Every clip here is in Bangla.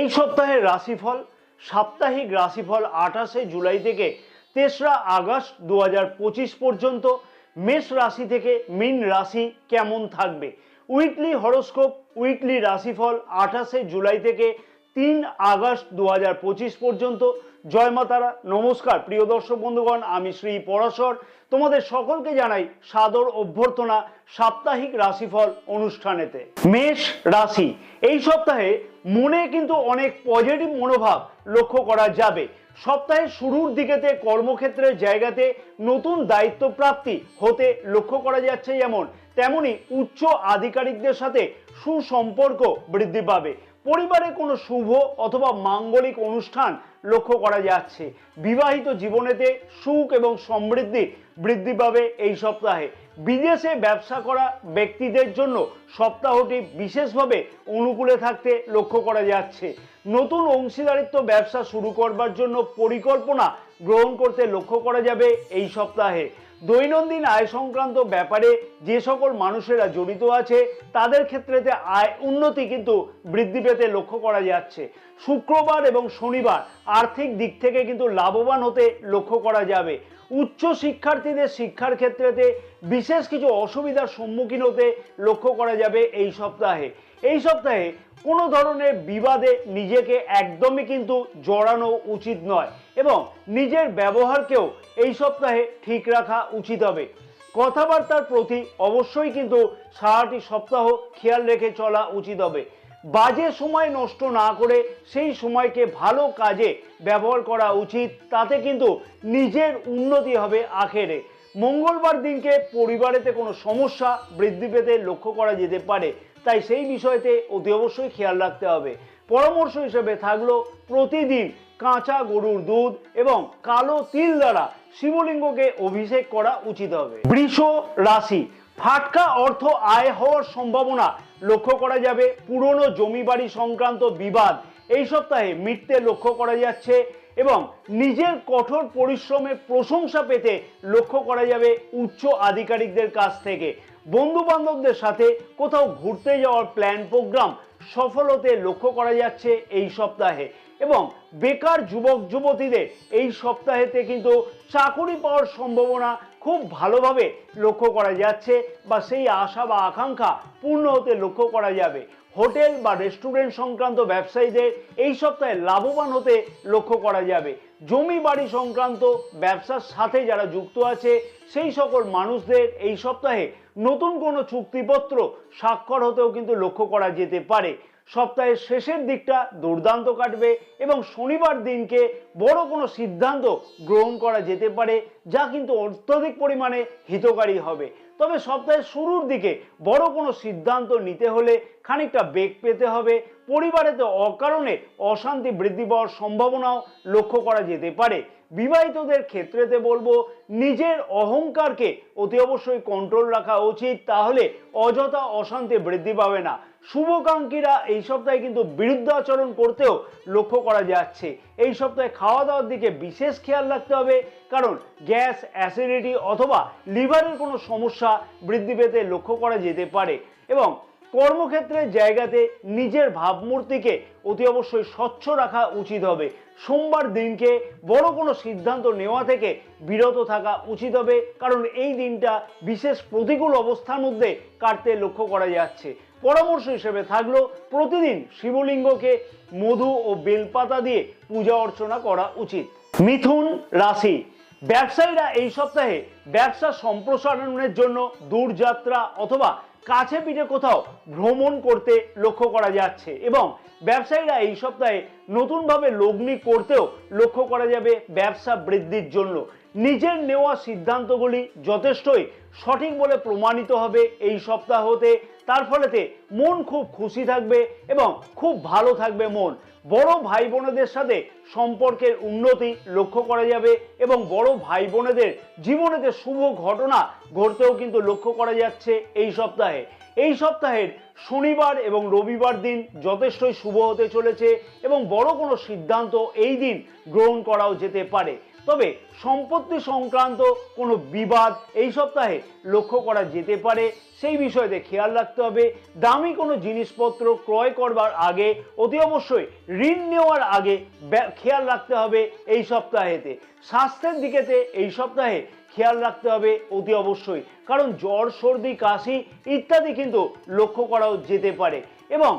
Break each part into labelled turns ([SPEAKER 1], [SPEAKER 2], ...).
[SPEAKER 1] এই সপ্তাহের রাশিফল সাপ্তাহিক রাশিফল 28শে জুলাই থেকে 3রা আগস্ট 2025 পর্যন্ত মেষ রাশি থেকে মীন রাশি কেমন থাকবে। উইকলি হরোস্কোপ উইকলি রাশিফল 28শে জুলাই থেকে 3 আগস্ট 2025 পর্যন্ত। জয় মা তারা। নমস্কার প্রিয় দর্শক বন্ধুগণ, আমি শ্রী পরাশর তোমাদের সকলকে জানাই সাদর অভ্যর্থনা সাপ্তাহিক রাশিফল অনুষ্ঠানেতে। মেষ রাশি, এই সপ্তাহে মনে কিন্তু অনেক পজিটিভ মনোভাব লক্ষ্য করা যাবে। সপ্তাহের শুরুর দিকেতে কর্মক্ষেত্রের জায়গাতে নতুন দায়িত্ব প্রাপ্তি হতে লক্ষ্য করা যাচ্ছে, যেমন তেমনি উচ্চ আধিকারিকদের সাথে সুসম্পর্ক বৃদ্ধি পাবে। পরিবারে কোনো শুভ অথবা মাঙ্গলিক অনুষ্ঠান লক্ষ্য করা যাচ্ছে। বিবাহিত জীবনেতে সুখ এবং সমৃদ্ধি বৃদ্ধি পাবে এই সপ্তাহে। বিদেশে ব্যবসা করা ব্যক্তিদের জন্য সপ্তাহটি বিশেষভাবে অনুকূলে থাকতে লক্ষ্য করা যাচ্ছে। নতুন অংশীদারিত্ব ব্যবসা শুরু করবার জন্য পরিকল্পনা গ্রহণ করতে লক্ষ্য করা যাবে এই সপ্তাহে। দৈনন্দিন আয় সংক্রান্ত ব্যাপারে যে সকল মানুষেরা জড়িত আছে তাদের ক্ষেত্রেতে আয় উন্নতি কিন্তু বৃদ্ধি পেতে লক্ষ্য করা যাচ্ছে। শুক্রবার এবং শনিবার আর্থিক দিক থেকে কিন্তু লাভবান হতে লক্ষ্য করা যাবে। উচ্চ শিক্ষার্থীদের শিক্ষার ক্ষেত্রেতে বিশেষ কিছু অসুবিধার সম্মুখীন হতে লক্ষ্য করা যাবে এই সপ্তাহে। এই সপ্তাহে কোনো ধরনের বিবাদে নিজেকে একদমই কিন্তু জড়ানো উচিত নয় এবং নিজের ব্যবহারকেও এই সপ্তাহে ঠিক রাখা উচিত হবে। কথাবার্তার প্রতি অবশ্যই কিন্তু সারাটি সপ্তাহ খেয়াল রেখে চলা উচিত হবে। বাজে সময় নষ্ট না করে সেই সময়কে ভালো কাজে ব্যবহার করা উচিত, তাতে কিন্তু নিজের উন্নতি হবে আখেরে। মঙ্গলবার দিনকে পরিবারেতে কোনো সমস্যা বৃদ্ধি পেতে লক্ষ্য করা যেতে পারে, তাই সেই বিষয়তে অতি অবশ্যই খেয়াল রাখতে হবে। পরামর্শ হিসেবে থাকলো প্রতিদিন কাঁচা গরুর দুধ এবং কালো তিল দ্বারা শিবলিঙ্গকে অভিষেক করা উচিত হবে। বৃষ রাশি, ফাটকা অর্থ আয় হওয়ার সম্ভাবনা লক্ষ্য করা যাবে। পুরনো জমি বাড়ি সংক্রান্ত বিবাদ এই সপ্তাহে মিটতে লক্ষ্য করা যাচ্ছে এবং নিজের কঠোর পরিশ্রমের প্রশংসা পেতে লক্ষ্য করা যাবে উচ্চ আধিকারিকদের কাছ থেকে। বন্ধু বান্ধবদের সাথে কোথাও ঘুরতে যাওয়ার প্ল্যান প্রোগ্রাম সফল হতে লক্ষ্য করা যাচ্ছে এই সপ্তাহে এবং বেকার যুবক যুবতীদের এই সপ্তাহেতে কিন্তু চাকুরি পাওয়ার সম্ভাবনা খুব ভালোভাবে লক্ষ্য করা যাচ্ছে বা সেই আশা বা আকাঙ্ক্ষা পূর্ণ হতে লক্ষ্য করা যাবে। হোটেল বা রেস্টুরেন্ট সংক্রান্ত ব্যবসায়ীদের এই সপ্তাহে লাভবান হতে লক্ষ্য করা যাবে। জমি বাড়ি সংক্রান্ত ব্যবসার সাথে যারা যুক্ত আছে সেই সকল মানুষদের এই সপ্তাহে নতুন কোনো চুক্তিপত্র স্বাক্ষর হতেও কিন্তু লক্ষ্য করা যেতে পারে। সপ্তাহের শেষের দিকটা দুর্দান্ত কাটবে এবং শনিবার দিনকে বড় কোনো সিদ্ধান্ত গ্রহণ করা যেতে পারে, যা কিন্তু অত্যধিক পরিমাণে হিতকারী হবে। তবে সপ্তাহের শুরুর দিকে বড় কোনো সিদ্ধান্ত নিতে হলে খানিকটা বেগ পেতে হবে। পরিবারেতে অকারণে অশান্তি বৃদ্ধি পাওয়ার সম্ভাবনাও লক্ষ্য করা যেতে পারে। বিবাহিতদের ক্ষেত্রেতে বলবো নিজের অহংকারকে অতি অবশ্যই কন্ট্রোল রাখা উচিত, তাহলে অযথা অশান্তি বৃদ্ধি পাবে না। শুভাকাঙ্ক্ষীরা এই সপ্তাহে কিন্তু বিরুদ্ধাচরণ করতেও লক্ষ্য করা যাচ্ছে। এই সপ্তাহে খাওয়া দাওয়ার দিকে বিশেষ খেয়াল রাখতে হবে, কারণ গ্যাস, অ্যাসিডিটি অথবা লিভারের কোনো সমস্যা বৃদ্ধি পেতে লক্ষ্য করা যেতে পারে এবং কর্মক্ষেত্রের জায়গাতে নিজের ভাবমূর্তিকে অতি অবশ্যই স্বচ্ছ রাখা উচিত হবে। সোমবার দিনকে বড় কোনো সিদ্ধান্ত নেওয়া থেকে বিরত থাকা উচিত হবে, কারণ এই দিনটা বিশেষ প্রতিকূল অবস্থার মধ্যে কাটতে লক্ষ্য করা যাচ্ছে। পরামর্শ হিসেবে থাকলো প্রতিদিন শিবলিঙ্গকে মধু ও বেলপাতা দিয়ে পূজা অর্চনা করা উচিত। মিথুন রাশি, ব্যবসায়ীরা এই সপ্তাহে ব্যবসা সম্প্রসারণের জন্য দূরযাত্রা অথবা কাছে পিঠে কোথাও ভ্রমণ করতে লক্ষ্য করা যাচ্ছে এবং ব্যবসায়ীরা এই সপ্তাহে নতুনভাবে লগ্নি করতেও লক্ষ্য করা যাবে ব্যবসা বৃদ্ধির জন্য। নিজের নেওয়া সিদ্ধান্তগুলি যথেষ্টই সঠিক বলে প্রমাণিত হবে এই সপ্তাহতে। তার ফলেতে মন খুব খুশি থাকবে এবং খুব ভালো থাকবে মন। বড় ভাই বোনেদের সাথে সম্পর্কের উন্নতি লক্ষ্য করা যাবে এবং বড় ভাই বোনেদের জীবনেতে শুভ ঘটনা ঘটতেও কিন্তু লক্ষ্য করা যাচ্ছে এই সপ্তাহে। এই সপ্তাহের শনিবার এবং রবিবার দিন যথেষ্টই শুভ হতে চলেছে এবং বড় কোনো সিদ্ধান্ত এই দিন গ্রহণ করাও যেতে পারে। তবে সম্পত্তি সংক্রান্ত কোনো বিবাদ এই সপ্তাহে লক্ষ্য করা যেতে পারে, সেই বিষয়তে খেয়াল রাখতে হবে। দামি কোনো জিনিসপত্র ক্রয় করবার আগে অতি অবশ্যই ঋণ নেওয়ার আগে খেয়াল রাখতে হবে এই সপ্তাহেতে। স্বাস্থ্যের দিকেতে এই সপ্তাহে খেয়াল রাখতে হবে অতি অবশ্যই, কারণ জ্বর সর্দি কাশি ইত্যাদি কিন্তু লক্ষ্য করাও যেতে পারে। এবং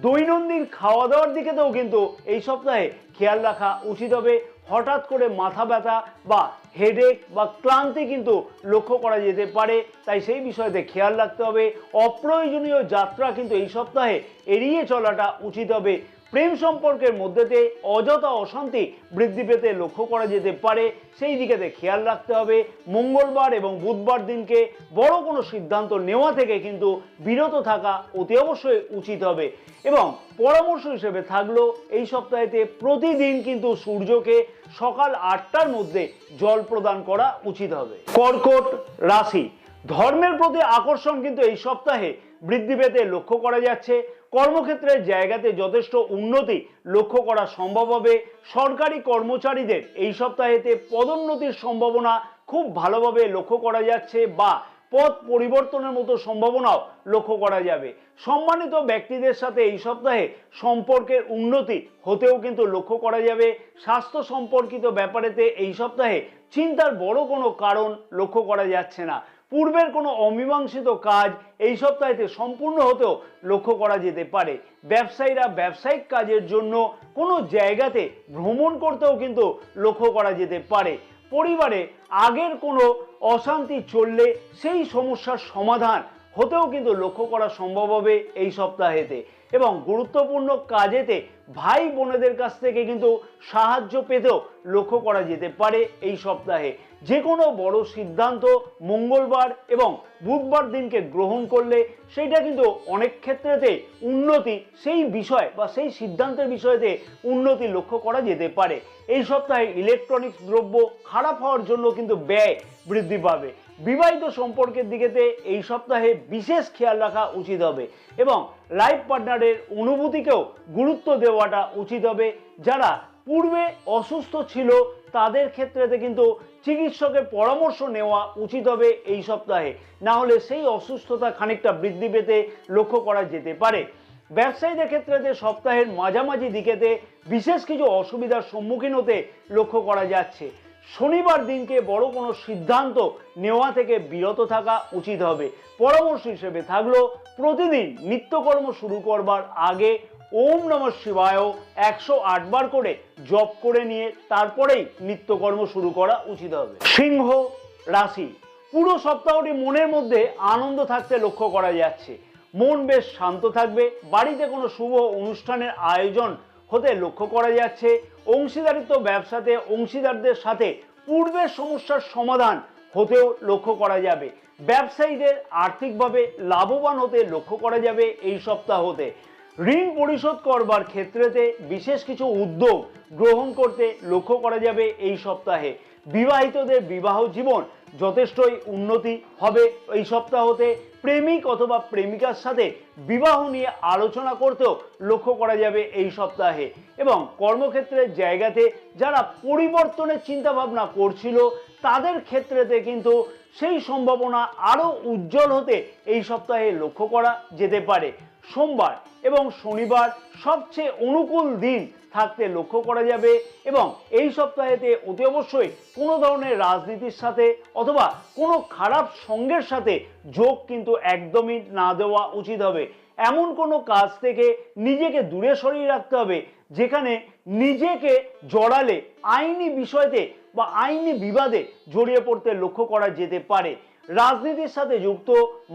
[SPEAKER 1] দৈনন্দিন খাওয়া দাওয়ার দিকেতেও কিন্তু এই সপ্তাহে খেয়াল রাখা উচিত হবে। হঠাৎ করে মাথা ব্যথা বা হেডেক বা ক্লান্তি কিন্তু লক্ষ্য করা যেতে পারে, তাই সেই বিষয়তে খেয়াল রাখতে হবে। অপ্রয়োজনীয় যাত্রা কিন্তু এই সপ্তাহে এড়িয়ে চলাটা উচিত হবে। প্রেম সম্পর্কের মধ্যেতে অযথা অশান্তি বৃদ্ধি পেতে লক্ষ্য করা যেতে পারে, সেই দিকেতে খেয়াল রাখতে হবে। মঙ্গলবার এবং বুধবার দিনকে বড় কোনো সিদ্ধান্ত নেওয়া থেকে কিন্তু বিরত থাকা অতি অবশ্যই উচিত হবে। এবং পরামর্শ হিসেবে থাকলো এই সপ্তাহেতে প্রতিদিন কিন্তু সূর্যকে সকাল 8টার মধ্যে জল প্রদান করা উচিত হবে। কর্কট রাশি, ধর্মের প্রতি আকর্ষণ কিন্তু এই সপ্তাহে বৃদ্ধি পেতে লক্ষ্য করা যাচ্ছে। কর্মক্ষেত্রের জায়গাতে যথেষ্ট উন্নতি লক্ষ্য করা সম্ভব হবে। সরকারি কর্মচারীদের এই সপ্তাহেতে পদোন্নতির সম্ভাবনা খুব ভালোভাবে লক্ষ্য করা যাচ্ছে বা পদ পরিবর্তনের মতো সম্ভাবনাও লক্ষ্য করা যাবে। সম্মানিত ব্যক্তিদের সাথে এই সপ্তাহে সম্পর্কের উন্নতি হতেও কিন্তু লক্ষ্য করা যাবে। স্বাস্থ্য সম্পর্কিত ব্যাপারেতে এই সপ্তাহে চিন্তার বড় কোনো কারণ লক্ষ্য করা যাচ্ছে না। পূর্বের কোনো অমীমাংসিত কাজ এই সপ্তাহেতে সম্পূর্ণ হতেও লক্ষ্য করা যেতে পারে। ব্যবসায়ীরা ব্যবসায়িক কাজের জন্য কোনো জায়গাতে ভ্রমণ করতেও কিন্তু লক্ষ্য করা যেতে পারে। পরিবারে আগের কোনো অশান্তি চললে সেই সমস্যার সমাধান হতেও কিন্তু লক্ষ্য করা সম্ভব হবে এই সপ্তাহেতে। এবং গুরুত্বপূর্ণ কাজেতে ভাই বোনেদের কাছ থেকে কিন্তু সাহায্য পেতেও লক্ষ্য করা যেতে পারে এই সপ্তাহে। যে কোনো বড় সিদ্ধান্ত মঙ্গলবার এবং বুধবার দিনকে গ্রহণ করলে সেইটা কিন্তু অনেক ক্ষেত্রেতে উন্নতি, সেই বিষয় বা সেই সিদ্ধান্তের বিষয়তে উন্নতি লক্ষ্য করা যেতে পারে। এই সপ্তাহে ইলেকট্রনিক্স দ্রব্য খারাপ হওয়ার জন্য কিন্তু ব্যয় বৃদ্ধি পাবে। বিবাহিত সম্পর্কের দিকেতে এই সপ্তাহে বিশেষ খেয়াল রাখা উচিত হবে এবং লাইফ পার্টনারের অনুভূতিকেও গুরুত্ব দেওয়াটা উচিত হবে। যারা পূর্বে অসুস্থ ছিল তাদের ক্ষেত্রেতে কিন্তু চিকিৎসকের পরামর্শ নেওয়া উচিত হবে এই সপ্তাহে, না হলে সেই অসুস্থতা খানিকটা বৃদ্ধি পেতে লক্ষ্য করা যেতে পারে। ব্যবসায়ীদের ক্ষেত্রে সপ্তাহের মাঝামাঝি দিকেতে বিশেষ কিছু অসুবিধার সম্মুখীন হতে লক্ষ্য করা যাচ্ছে। শনিবার দিনকে বড় কোনো সিদ্ধান্ত নেওয়া থেকে বিরত থাকা উচিত হবে। পরামর্শ হিসেবে থাকলো প্রতিদিন নিত্যকর্ম শুরু করবার আগে ওম নমঃ শিবায় 108 বার করে জপ করে নিয়ে তারপরেই নিত্যকর্ম শুরু করা উচিত হবে। সিংহ রাশি, পুরো সপ্তাহটি মনের মধ্যে আনন্দ থাকতে লক্ষ্য করা যাচ্ছে। মন বেশ শান্ত থাকবে। বাড়িতে কোনো শুভ অনুষ্ঠানের আয়োজন হতে লক্ষ্য করা যাচ্ছে। অংশীদারিত্ব ব্যবসাতে অংশীদারদের সাথে পূর্বের সমস্যার সমাধান হতেও লক্ষ্য করা যাবে। ব্যবসায়ীদের আর্থিকভাবে লাভবান হতে লক্ষ্য করা যাবে এই সপ্তাহতে। ঋণ পরিশোধ করবার ক্ষেত্রেতে বিশেষ কিছু উদ্যোগ গ্রহণ করতে লক্ষ্য করা যাবে এই সপ্তাহে। বিবাহিতদের বিবাহ জীবন যথেষ্টই উন্নতি হবে এই সপ্তাহতে। প্রেমিক অথবা প্রেমিকার সাথে বিবাহ নিয়ে আলোচনা করতেও লক্ষ্য করা যাবে এই সপ্তাহে। এবং কর্মক্ষেত্রের জায়গাতে যারা পরিবর্তনের চিন্তা ভাবনা করছিল তাদের ক্ষেত্রেতে কিন্তু সেই সম্ভাবনা আরো উজ্জ্বল হতে এই সপ্তাহে লক্ষ্য করা যেতে পারে। সোমবার এবং শনিবার সবচেয়ে অনুকূল দিন থাকতে লক্ষ্য করা যাবে এবং এই সপ্তাহেতে অতি অবশ্যই কোনো ধরনের রাজনীতির সাথে অথবা কোনো খারাপ সঙ্গের সাথে যোগ কিন্তু একদমই না দেওয়া উচিত হবে। এমন কোনো কাজ থেকে নিজেকে দূরে সরিয়ে রাখতে হবে যেখানে নিজেকে জড়ালে আইনি বিষয়তে বা আইনি বিবাদে জড়িয়ে পড়তে লক্ষ্য করা যেতে পারে। রাজনীতির সাথে যুক্ত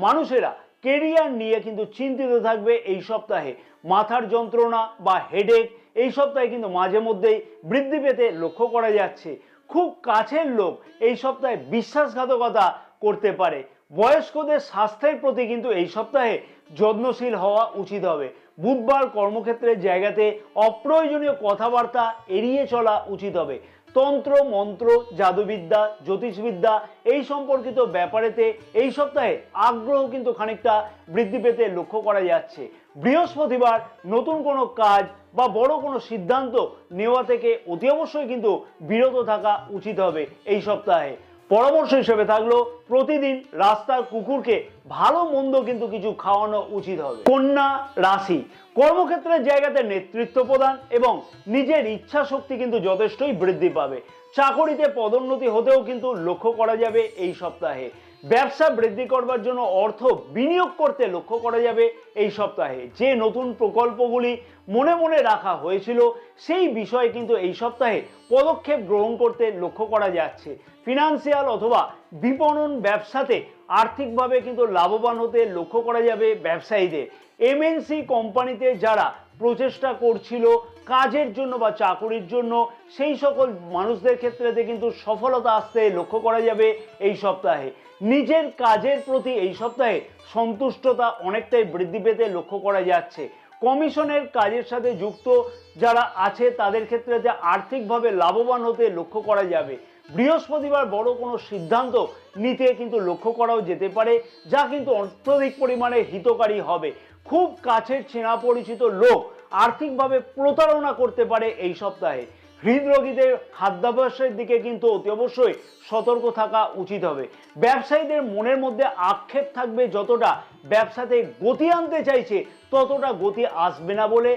[SPEAKER 1] মানুষেরা কেরিয়ার নিয়ে কিন্তু চিন্তিত থাকবে এই সপ্তাহে। মাথার যন্ত্রণা বা হেডেক এই সপ্তাহে কিন্তু মাঝে মধ্যেই বৃদ্ধি পেতে লক্ষ্য করা যাচ্ছে। খুব কাছের লোক এই সপ্তাহে বিশ্বাসঘাতকতা করতে পারে। বয়স্কদের স্বাস্থ্যের প্রতি কিন্তু এই সপ্তাহে যত্নশীল হওয়া উচিত হবে। বুধবার কর্মক্ষেত্রের জায়গাতে অপ্রয়োজনীয় কথাবার্তা এড়িয়ে চলা উচিত হবে। তন্ত্র মন্ত্র জাদুবিদ্যা জ্যোতিষবিদ্যা এই সম্পর্কিত ব্যাপারেতে এই সপ্তাহে আগ্রহ কিন্তু খানিকটা বৃদ্ধি পেতে লক্ষ্য করা যাচ্ছে। বৃহস্পতিবার নতুন কোনো কাজ বা বড় কোনো সিদ্ধান্ত নেওয়া থেকে অতি অবশ্যই কিন্তু বিরত থাকা উচিত হবে এই সপ্তাহে। পরামর্শ হিসেবে থাকলো প্রতিদিন রাস্তার কুকুরকে ভালো মন্দ কিন্তু কিছু খাওয়ানো উচিত হবে। কন্যা রাশি, কর্মক্ষেত্রের জায়গাতে নেতৃত্ব প্রদান এবং নিজের ইচ্ছা শক্তি কিন্তু যথেষ্টই বৃদ্ধি পাবে। চাকরিতে পদোন্নতি হতেও কিন্তু লক্ষ্য করা যাবে এই সপ্তাহে। ব্যবসা বৃদ্ধি করবার জন্য অর্থ বিনিয়োগ করতে লক্ষ্য করা যাবে এই সপ্তাহে। যে নতুন প্রকল্পগুলি মনে মনে রাখা হয়েছিল সেই বিষয়ে কিন্তু এই সপ্তাহে পদক্ষেপ গ্রহণ করতে লক্ষ্য করা যাচ্ছে। ফিনান্সিয়াল অথবা বিপণন ব্যবসাতে আর্থিকভাবে কিন্তু লাভবান হতে লক্ষ্য করা যাবে ব্যবসায়ীদের। এমএনসি কোম্পানিতে যারা প্রচেষ্টা করছিল কাজের জন্য বা চাকরির জন্য, সেই সকল মানুষদের ক্ষেত্রে কিন্তু সফলতা আসতে লক্ষ্য করা যাবে এই সপ্তাহে। নিজের কাজের প্রতি এই সপ্তাহে সন্তুষ্টতা অনেকটাই বৃদ্ধি পেতে লক্ষ্য করা যাচ্ছে। কমিশনের কাজের সাথে যুক্ত যারা আছে তাদের ক্ষেত্রে যে আর্থিকভাবে লাভবান হতে লক্ষ্য করা যাবে। বৃহস্পতিবার বড় কোনো সিদ্ধান্ত নিতে কিন্তু লক্ষ্য করাও যেতে পারে, যা কিন্তু অত্যধিক পরিমাণে হিতকারী হবে। খুব কাছের চেনা পরিচিত লোক আর্থিকভাবে প্রতারণা করতে পারে এই সপ্তাহে। হৃদরোগীদের খাদ্যাভ্যাসের দিকে কিন্তু অতি অবশ্যই সতর্ক থাকা উচিত হবে। ব্যবসায়ীদের মনের মধ্যে আক্ষেপ থাকবে, যতটা ব্যবসাতে গতি আনতে চাইছে ততটা গতি আসবে না বলে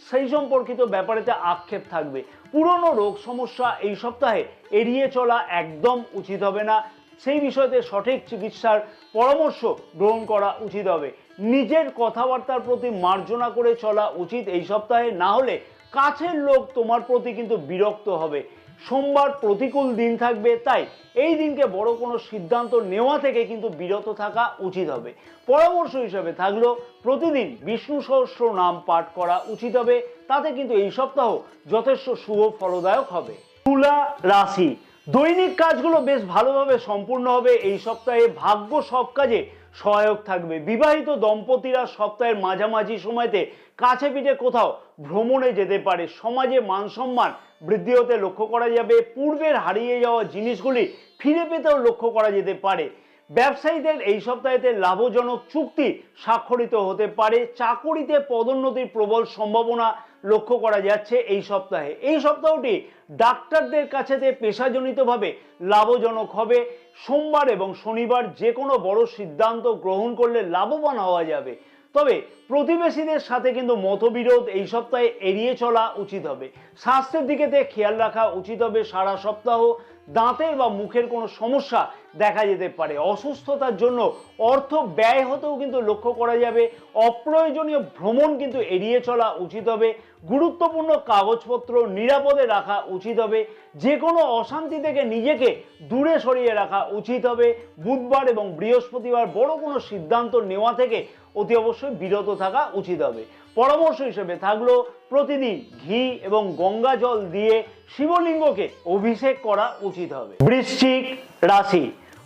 [SPEAKER 1] সেই সম্পর্কিত ব্যাপারেতে আক্ষেপ থাকবে। পুরনো রোগ সমস্যা এই সপ্তাহে এড়িয়ে চলা একদম উচিত হবে না। সেই বিষয়তে সঠিক চিকিৎসার পরামর্শ গ্রহণ করা উচিত হবে। নিজের কথাবার্তার প্রতি মার্জনা করে চলা উচিত এই সপ্তাহে, না হলে কাছের লোক তোমার প্রতি কিন্তু বিরক্ত হবে। সোমবার প্রতিকূল দিন থাকবে, তাই এই দিনকে বড় কোনো সিদ্ধান্ত নেওয়া থেকে কিন্তু বিরত থাকা উচিত হবে। পরামর্শ হিসেবে থাকলো প্রতিদিন বিষ্ণু সহস্র নাম পাঠ করা উচিত হবে, তাতে কিন্তু এই সপ্তাহ যথেষ্ট শুভ ফলদায়ক হবে। তুলা রাশি, দৈনিক কাজগুলো বেশ ভালোভাবে সম্পূর্ণ হবে এই সপ্তাহে। ভাগ্য সব কাজে সহায়ক থাকবে। বিবাহিত দম্পতিরা সপ্তাহের মাঝামাঝি সময়তে কাছে পিঠে কোথাও ভ্রমণে যেতে পারে। সমাজে মান সম্মান বৃদ্ধি হতে লক্ষ্য করা যাবে। পূর্বের হারিয়ে যাওয়া জিনিসগুলি ফিরে পেতেও লক্ষ্য করা যেতে পারে। ব্যবসায়ীদের এই সপ্তাহেতে লাভজনক চুক্তি স্বাক্ষরিত হতে পারে। চাকুরিতে পদোন্নতির প্রবল সম্ভাবনা লক্ষ্য করা যাচ্ছে এই সপ্তাহে। এই সপ্তাহটি ডাক্তারদের কাছে পেশাজনিতভাবে লাভজনক হবে। সোমবার এবং শনিবার যে কোনো বড় সিদ্ধান্ত গ্রহণ করলে লাভবান হওয়া যাবে। তবে প্রতিবেশীদের সাথে কিন্তু মতবিরোধ এই সপ্তাহে এড়িয়ে চলা উচিত হবে। স্বাস্থ্যের দিকে খেয়াল রাখা উচিত হবে সারা সপ্তাহ। দাঁতের বা মুখের কোনো সমস্যা দেখা যেতে পারে। অসুস্থতার জন্য অর্থ ব্যয় হতেও কিন্তু লক্ষ্য করা যাবে। অপ্রয়োজনীয় ভ্রমণ কিন্তু এড়িয়ে চলা উচিত হবে। গুরুত্বপূর্ণ কাগজপত্র নিরাপদে রাখা উচিত হবে। যে কোনো অশান্তি থেকে নিজেকে দূরে সরিয়ে রাখা উচিত হবে। বুধবার এবং বৃহস্পতিবার বড় কোনো সিদ্ধান্ত নেওয়া থেকে অতি অবশ্যই বিরত থাকা উচিত হবে। পরামর্শ হিসেবে থাকলো প্রতিদিন ঘি এবং গঙ্গা জল দিয়ে শিবলিঙ্গকে অভিষেক করা উচিত হবে। বৃশ্চিক রাশি,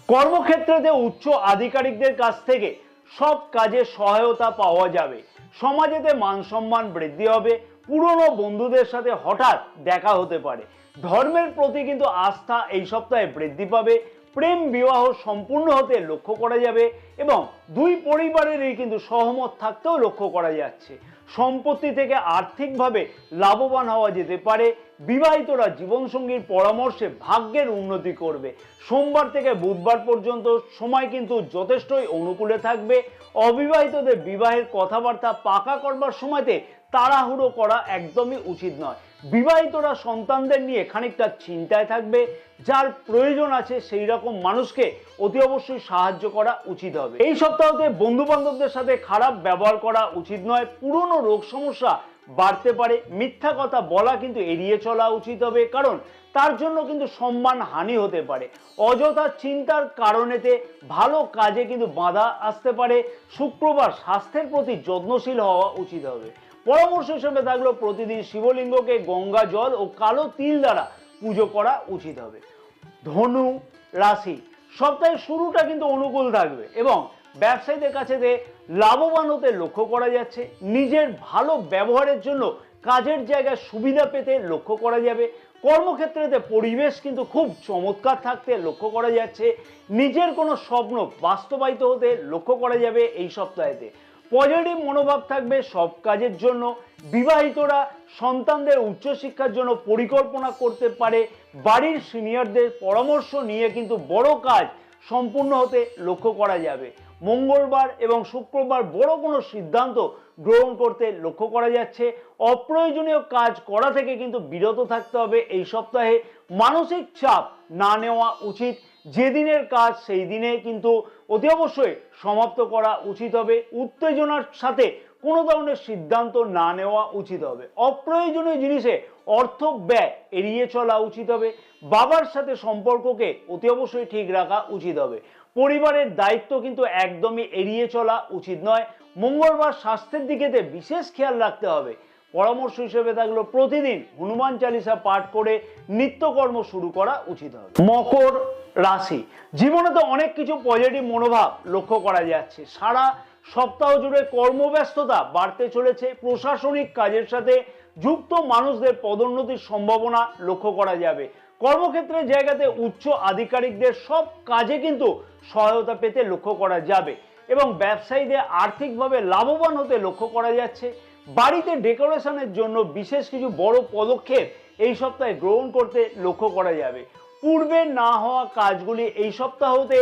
[SPEAKER 1] কর্মক্ষেত্রেতে উচ্চ আধিকারিকদের কাছ থেকে সব কাজে সহায়তা পাওয়া যাবে। সমাজেতে মান সম্মান বৃদ্ধি হবে। পুরনো বন্ধুদের সাথে হঠাৎ দেখা হতে পারে। ধর্মের প্রতি কিন্তু আস্থা এই সপ্তাহে বৃদ্ধি পাবে। প্রেম বিবাহ সম্পূর্ণ হতে লক্ষ্য করা যাবে এবং দুই পরিবারেরই কিন্তু সহমত থাকতেও লক্ষ্য করা যাচ্ছে। সম্পত্তি থেকে আর্থিকভাবে লাভবান হওয়া যেতে পারে। বিবাহিতরা জীবনসঙ্গীর পরামর্শে ভাগ্যের উন্নতি করবে। সোমবার থেকে বুধবার পর্যন্ত সময় কিন্তু যথেষ্টই অনুকূলে থাকবে। অবিবাহিতদের বিবাহের কথাবার্তা পাকা করবার সময়তে তাড়াহুড়ো করা একদমই উচিত নয়। বিবাহিতরা সন্তানদের নিয়ে খানিকটা চিন্তায় থাকবে। যার প্রয়োজন আছে সেই রকম মানুষকে অতি অবশ্যই সাহায্য করা উচিত হবে। এই সপ্তাহতে বন্ধু বান্ধবদের সাথে খারাপ ব্যবহার করা উচিত নয়। পুরনো রোগ সমস্যা বাড়তে পারে। মিথ্যা কথা বলা কিন্তু এড়িয়ে চলা উচিত হবে, কারণ তার জন্য কিন্তু সম্মান হানি হতে পারে। অযথা চিন্তার কারণেতে ভালো কাজে কিন্তু বাধা আসতে পারে। শুক্রবার স্বাস্থ্যের প্রতি যত্নশীল হওয়া উচিত হবে। পরামর্শ হিসেবে থাকলো প্রতিদিন শিবলিঙ্গকে গঙ্গা জল ও কালো তিল দ্বারা পুজো করা উচিত হবে। ধনু রাশি, সপ্তাহের শুরুটা কিন্তু অনুকূল থাকবে এবং ব্যবসায়ীদের কাছে লাভবান হতে লক্ষ্য করা যাচ্ছে। নিজের ভালো ব্যবহারের জন্য কাজের জায়গায় সুবিধা পেতে লক্ষ্য করা যাবে। কর্মক্ষেত্রেতে পরিবেশ কিন্তু খুব চমৎকার থাকতে লক্ষ্য করা যাচ্ছে। নিজের কোনো স্বপ্ন বাস্তবায়িত হতে লক্ষ্য করা যাবে এই সপ্তাহেতে। পজিটিভ মনোভাব থাকবে সব কাজের জন্য। বিবাহিতরা সন্তানদের উচ্চশিক্ষার জন্য পরিকল্পনা করতে পারে। বাড়ির সিনিয়রদের পরামর্শ নিয়ে কিন্তু বড় কাজ সম্পূর্ণ হতে লক্ষ্য করা যাবে। মঙ্গলবার এবং শুক্রবার বড় কোনো সিদ্ধান্ত গ্রহণ করতে লক্ষ্য করা যাচ্ছে। অপ্রয়োজনীয় কাজ করা থেকে কিন্তু বিরত থাকতে হবে এই সপ্তাহে। মানসিক চাপ না নেওয়া উচিত। যেদিনের কাজ সেই দিনে কিন্তু অতি অবশ্যই সমাপ্ত করা উচিত হবে। উত্তেজনার সাথে কোনো ধরনের সিদ্ধান্ত না নেওয়া উচিত হবে। অপ্রয়োজনীয় জিনিসে অর্থ ব্যয় এড়িয়ে চলা উচিত হবে। বাবার সাথে সম্পর্ককে অতি অবশ্যই ঠিক রাখা উচিত হবে। পরিবারের দায়িত্ব কিন্তু একদমই এড়িয়ে চলা উচিত নয়। মঙ্গলবার স্বাস্থ্যের দিকেতে বিশেষ খেয়াল রাখতে হবে। পরামর্শ হিসেবে থাকলো প্রতিদিন হনুমান চালিসা পাঠ করে নিত্যকর্ম শুরু করা উচিত হবে। মকর রাশি, জীবনে তো অনেক কিছু পজিটিভ মনোভাব লক্ষ্য করা যাচ্ছে। সারা সপ্তাহ জুড়ে কর্মব্যস্ততা বাড়তে চলেছে। প্রশাসনিক কাজের সাথে যুক্ত মানুষদের পদোন্নতির সম্ভাবনা লক্ষ্য করা যাবে। কর্মক্ষেত্রের জায়গাতে উচ্চ আধিকারিকদের সব কাজে কিন্তু সহায়তা পেতে লক্ষ্য করা যাবে এবং ব্যবসায়ীদের আর্থিকভাবে লাভবান হতে লক্ষ্য করা যাচ্ছে। বাড়িতে ডেকোরেশনের জন্য বিশেষ কিছু বড় পদক্ষেপ এই সপ্তাহে গ্রহণ করতে লক্ষ্য করা যাবে। পূর্বে না হওয়া কাজগুলি এই সপ্তাহতে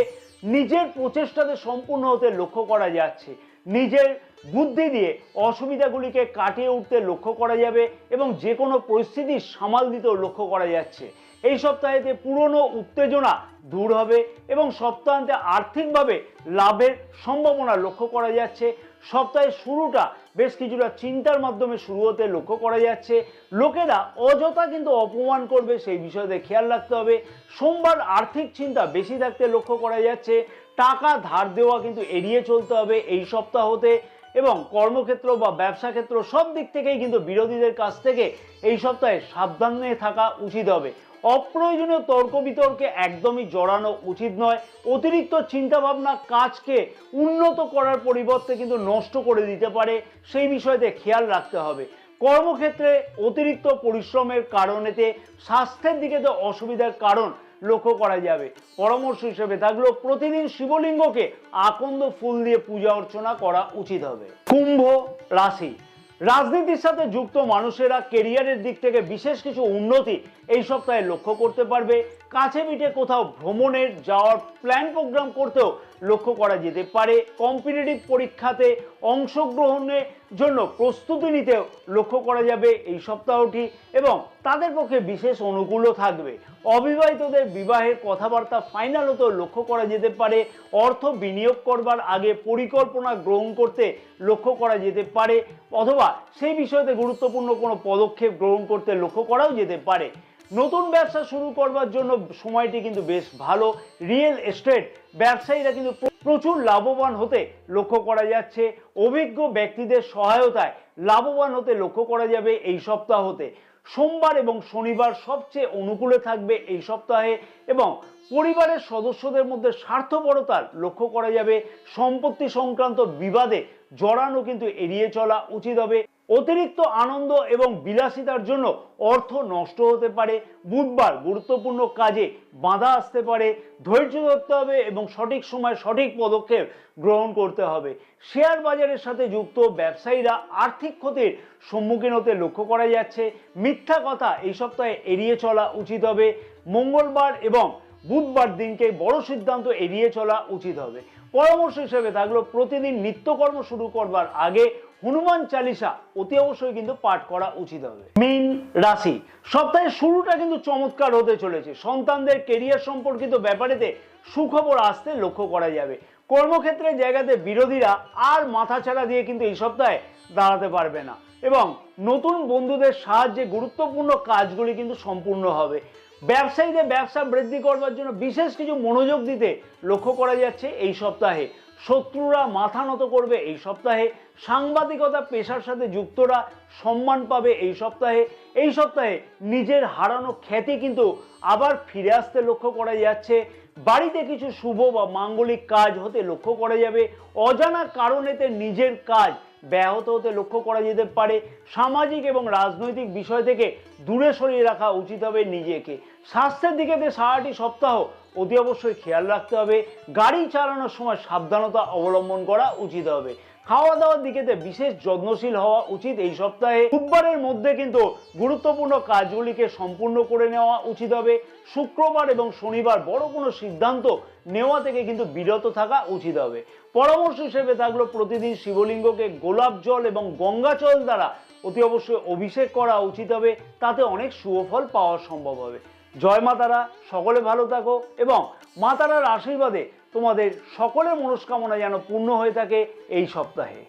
[SPEAKER 1] নিজের প্রচেষ্টাতে সম্পূর্ণ হতে লক্ষ্য করা যাচ্ছে। নিজের বুদ্ধি দিয়ে অসুবিধাগুলিকে কাটিয়ে উঠতে লক্ষ্য করা যাবে এবং যে কোনো পরিস্থিতি সামাল দিতেও লক্ষ্য করা যাচ্ছে। এই সপ্তাহেতে পুরনো উত্তেজনা দূর হবে এবং সপ্তাহান্তে আর্থিকভাবে লাভের সম্ভাবনা লক্ষ্য করা যাচ্ছে। সপ্তাহের শুরুটা বেশ কিছুটা চিন্তার মাধ্যমে শুরু হতে লক্ষ্য করা যাচ্ছে। লোকেরা অযথা কিন্তু অপমান করবে, সেই বিষয়তে খেয়াল রাখতে হবে। সোমবার আর্থিক চিন্তা বেশি থাকতে লক্ষ্য করা যাচ্ছে। টাকা ধার দেওয়া কিন্তু এড়িয়ে চলতে হবে এই সপ্তাহতে এবং কর্মক্ষেত্র বা ব্যবসা ক্ষেত্র সব দিক থেকেই কিন্তু বিরোধীদের কাছ থেকে এই সপ্তাহে সাবধানে থাকা উচিত হবে। অপ্রয়োজনীয় তর্ক বিতর্কে একদমই জড়ানো উচিত নয়। অতিরিক্ত চিন্তাভাবনা কাজকে উন্নত করার পরিবর্তে কিন্তু নষ্ট করে দিতে পারে, সেই বিষয়তে খেয়াল রাখতে হবে। কর্মক্ষেত্রে অতিরিক্ত পরিশ্রমের কারণেতে স্বাস্থ্যের দিকে তো অসুবিধার কারণ লক্ষ্য করা যাবে। পরামর্শ হিসেবে থাকলো প্রতিদিন শিবলিঙ্গকে আকন্দ ফুল দিয়ে পূজা অর্চনা করা উচিত হবে। কুম্ভ রাশি, রাজনীতির সাথে যুক্ত মানুষেরা কেরিয়ারের দিক থেকে বিশেষ কিছু উন্নতি এই সপ্তাহে লক্ষ্য করতে পারবে। কাছে পিঠে কোথাও ভ্রমণের যাওয়ার প্ল্যান প্রোগ্রাম করতেও লক্ষ্য করা যেতে পারে। কম্পিটিটিভ পরীক্ষাতে অংশগ্রহণের জন্য প্রস্তুতি নিতেও লক্ষ্য করা যাবে এই সপ্তাহটি এবং তাদের পক্ষে বিশেষ অনুকূলও থাকবে। অবিবাহিতদের বিবাহের কথাবার্তা ফাইনাল হতেও লক্ষ্য করা যেতে পারে। অর্থ বিনিয়োগ করবার আগে পরিকল্পনা গ্রহণ করতে লক্ষ্য করা যেতে পারে অথবা সেই বিষয়তে গুরুত্বপূর্ণ কোনো পদক্ষেপ গ্রহণ করতে লক্ষ্য করাও যেতে পারে। নতুন ব্যবসা শুরু করবার জন্য সময়টি কিন্তু বেশ ভালো। রিয়েল এস্টেট ব্যবসায়ীরা কিন্তু প্রচুর লাভবান হতে লক্ষ্য করা যাচ্ছে। অভিজ্ঞ ব্যক্তিদের সহায়তায় লাভবান হতে লক্ষ্য করা যাবে এই সপ্তাহতে। সোমবার এবং শনিবার সবচেয়ে অনুকূলে থাকবে এই সপ্তাহে এবং পরিবারের সদস্যদের মধ্যে স্বার্থপরতার লক্ষ্য করা যাবে। সম্পত্তি সংক্রান্ত বিবাদে জড়ানো কিন্তু এড়িয়ে চলা উচিত হবে। অতিরিক্ত আনন্দ এবং বিলাসিতার জন্য অর্থ নষ্ট হতে পারে। বুধবার গুরুত্বপূর্ণ কাজে বাধা আসতে পারে। ধৈর্য ধরতে হবে এবং সঠিক সময় সঠিক পদক্ষেপ গ্রহণ করতে হবে। শেয়ার বাজারের সাথে যুক্ত ব্যবসায়ীরা আর্থিক ক্ষতির সম্মুখীন হতে লক্ষ্য করা যাচ্ছে। মিথ্যা কথা এই সপ্তাহে এড়িয়ে চলা উচিত হবে। মঙ্গলবার এবং বুধবার দিনকে বড় সিদ্ধান্ত এড়িয়ে চলা উচিত হবে। পরামর্শ হিসেবে থাকলো প্রতিদিন নিত্যকর্ম শুরু করবার আগে হনুমান চালিসা অতি অবশ্যই কিন্তু পাঠ করা উচিত হবে। মীন রাশি, সপ্তাহের শুরুটা কিন্তু চমৎকার হতে চলেছে। সন্তানদের কেরিয়ার সম্পর্কিত ব্যাপারেতে সুখবর আসতে লক্ষ্য করা যাবে। কর্মক্ষেত্রের জায়গাতে বিরোধীরা আর মাথাছাড়া দিয়ে কিন্তু এই সপ্তাহে দাঁড়াতে পারবে না এবং নতুন বন্ধুদের সাহায্যে গুরুত্বপূর্ণ কাজগুলি কিন্তু সম্পূর্ণ হবে। ব্যবসায়ীদের ব্যবসা বৃদ্ধি করবার জন্য বিশেষ কিছু মনোযোগ দিতে লক্ষ্য করা যাচ্ছে এই সপ্তাহে। শত্রুরা মাথা নত করবে এই সপ্তাহে। সাংবাদিকতা পেশার সাথে যুক্তরা সম্মান পাবে এই সপ্তাহে। এই সপ্তাহে নিজের হারানো খ্যাতি কিন্তু আবার ফিরে আসতে লক্ষ্য করা যাচ্ছে। বাড়িতে কিছু শুভ বা মাঙ্গলিক কাজ হতে লক্ষ্য করা যাবে। অজানা কারণেতে নিজের কাজ ব্যাহত হতে লক্ষ্য করা যেতে পারে। সামাজিক এবং রাজনৈতিক বিষয় থেকে দূরে সরিয়ে রাখা উচিত হবে নিজেকে। স্বাস্থ্যের দিকে সারাটি সপ্তাহ অতি অবশ্যই খেয়াল রাখতে হবে। গাড়ি চালানোর সময় সাবধানতা অবলম্বন করা উচিত হবে। খাওয়া দাওয়ার দিকেতে বিশেষ যত্নশীল হওয়া উচিত। এই সপ্তাহে বুধবারের মধ্যে কিন্তু গুরুত্বপূর্ণ কাজগুলিকে সম্পূর্ণ করে নেওয়া উচিত হবে। শুক্রবার এবং শনিবার বড় কোনো সিদ্ধান্ত নেওয়া থেকে কিন্তু বিরত থাকা উচিত হবে। পরামর্শ হিসেবে থাকলো প্রতিদিন শিবলিঙ্গকে গোলাপ জল এবং গঙ্গা জল দ্বারা অতি অবশ্যই অভিষেক করা উচিত হবে, তাতে অনেক শুভফল পাওয়া সম্ভব হবে। জয় মা তারা, সকলে ভালো থাকো এবং মা তারার আশীর্বাদে তোমাদের সকলের মনস্কামনা যেন পূর্ণ হয়ে থাকে এই সপ্তাহে।